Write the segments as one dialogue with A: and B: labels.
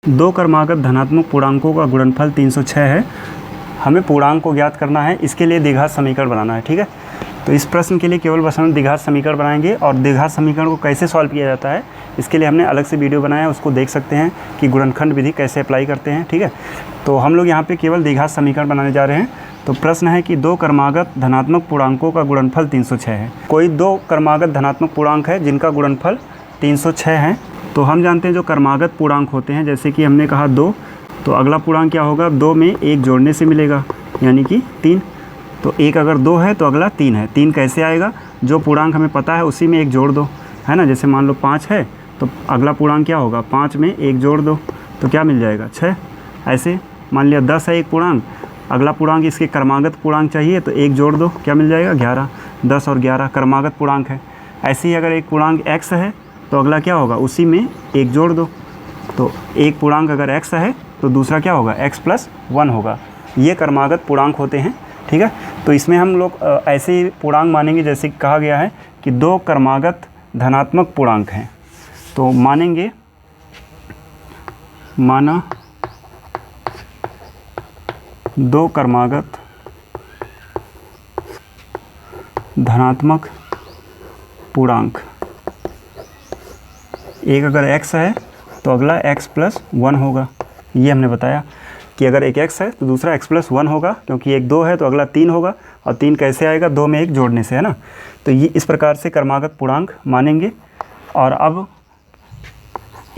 A: दो क्रमागत धनात्मक पूर्णांकों का गुणनफल 306 है। हमें पूर्णांक को ज्ञात करना है, इसके लिए द्विघात समीकरण बनाना है। ठीक है, तो इस प्रश्न के लिए केवल बस हम द्विघात समीकरण बनाएंगे और द्विघात समीकरण को कैसे सॉल्व किया जाता है इसके लिए हमने अलग से वीडियो बनाया है, उसको देख सकते हैं कि गुणनखंड विधि कैसे अप्लाई करते हैं। ठीक है, तो हम लोग यहाँ पे केवल द्विघात समीकरण बनाने जा रहे हैं। तो प्रश्न है कि दो क्रमागत धनात्मक पूर्णांकों का गुणनफल 306 है। कोई दो क्रमागत धनात्मक पूर्णांक है जिनका गुणनफल 306 है। तो हम जानते हैं जो क्रमागत पूर्णांक होते हैं, जैसे कि हमने कहा 2, तो अगला पूर्णांक क्या होगा, 2 में 1 जोड़ने से मिलेगा यानी कि 3। तो 1 अगर 2 है तो अगला 3 है। 3 कैसे आएगा, जो पूर्णांक हमें पता है उसी में 1 जोड़ दो, है ना। जैसे मान लो 5 है तो अगला पूर्णांक क्या होगा, 5 में 1 जोड़ दो तो क्या मिल जाएगा, 6। ऐसे मान लिया 10 है एक पूर्णांक, अगला पूर्णांक इसके क्रमागत पूर्णांक चाहिए तो 1 जोड़ दो, क्या मिल जाएगा, 11। 10 और 11 क्रमागत पूर्णांक है। ऐसे ही अगर एक पूर्णांक x है तो अगला क्या होगा, उसी में 1 जोड़ दो। तो एक पूर्णांक अगर x है तो दूसरा क्या होगा, x + 1 होगा। ये क्रमागत पूर्णांक होते हैं। ठीक है, तो इसमें हम लोग ऐसे ही पूर्णांक मानेंगे जैसे कहा गया है कि दो क्रमागत धनात्मक पूर्णांक हैं। तो मानेंगे, माना दो क्रमागत धनात्मक पूर्णांक, एक अगर x है तो अगला x + 1 होगा। ये हमने बताया कि अगर एक x है तो दूसरा x + 1 होगा, क्योंकि एक 2 है तो अगला 3 होगा। और 3 कैसे आएगा, 2 में 1 जोड़ने से, है ना। तो ये इस प्रकार से क्रमागत पूर्णांक मानेंगे। और अब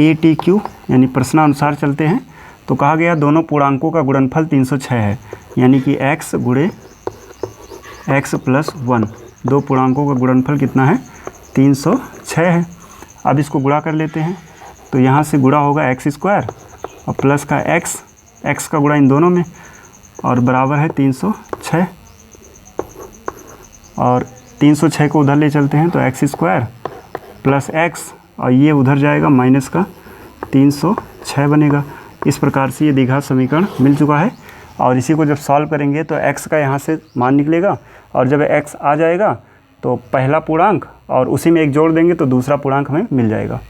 A: ATQ यानी प्रश्नानुसार चलते हैं। तो कहा गया दोनों पूर्णांकों का गुणनफल 306 है, यानी कि x गुणे x + 1, दो पूर्णांकों का गुणनफल कितना है, 306 है। अब इसको गुणा कर लेते हैं। तो यहाँ से गुणा होगा x² और प्लस का x का गुणा इन दोनों में, और बराबर है 306। और 306 को उधर ले चलते हैं तो x² + x, और ये उधर जाएगा माइनस का 306 बनेगा। इस प्रकार से ये द्विघात समीकरण मिल चुका है। और इसी को जब सॉल्व करेंगे तो x का यहाँ से मान निकलेगा, और जब x आ जाएगा तो पहला पूर्णांक और उसी में 1 जोड़ देंगे तो दूसरा पूर्णांक हमें मिल जाएगा।